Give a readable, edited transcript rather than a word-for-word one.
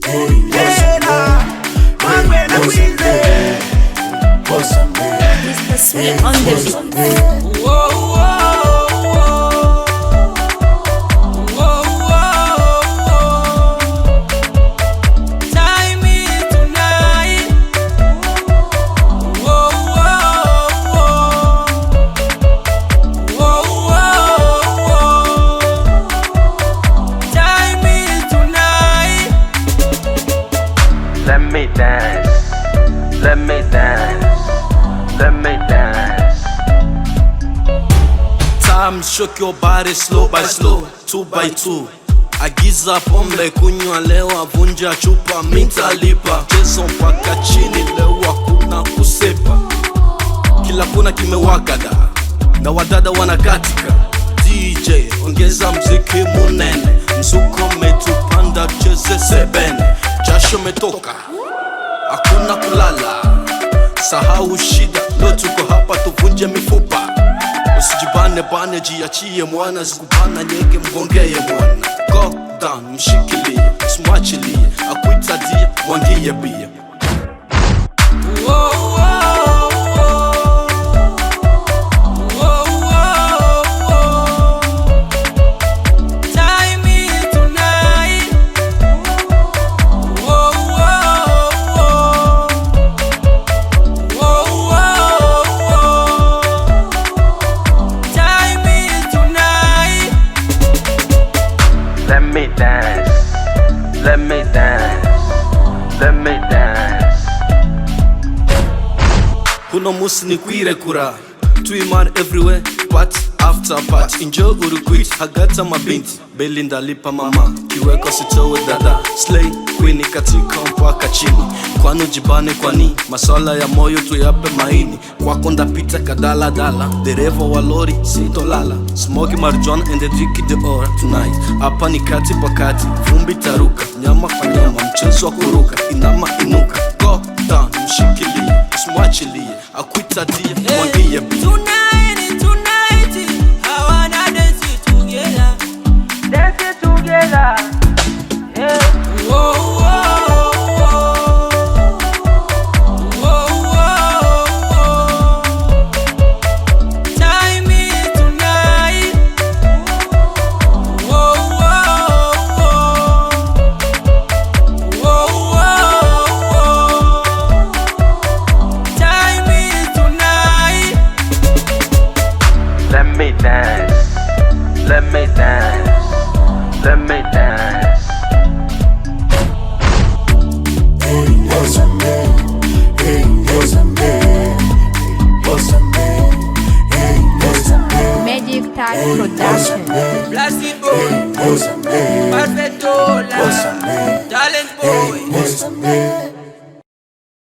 Mr. Sweet on the beat. Let me dance, let me dance, let me dance. Time shook your body slow by slow, 2 by 2. Agiza pombe kunywa leo, avunja chupa mitalipa. Chezo mpaka chini leo, hakuna kusepa. Kila kona kimewaka da, na wadada wanakatika. DJ ongeza mziki munene, msuko metupanda cheze sebene. Jasho metoka, hakuna kulala, sahau shida, leo tuko hapa tuvunje mifupa. Usijibane bane, jiachie mwana, zikubana nyeke mgongeye mwana. Go down, mshikilie, smachilie, akuitadia, mwangie bia. Let me dance, let me dance, let me dance. Kuno musi ni kwire kura, tuiman everywhere, part after part. Enjoy urukwit, hagata mabinti, Belinda lipa mama, kiweko sitowe dada. Slay, queen katika mpaka chini, kwanu jibane kwani, maswala ya moyo tuyape maini. Kwako ndapita kadala dala, dereva wa lori sitolala. Smoky marijuana and the driki de ora tonight. Hapa ni kati pakati, vumbi taruka, nyama kwa nyama, mchezo wa kuruka, inama inuka. Go down, mshikilie, smachilie, akuitadia, mwangie bia. Tonight, tonight, I wanna dance it together. Dance it together. Yeah. Whoa, whoa, whoa. Whoa, whoa, whoa. Time is tonight. Whoa, whoa, whoa. Whoa, whoa, whoa. Time is tonight. Let me dance, let me dance, let me dance. Magic Tag Production. Plástico, Pasfetola.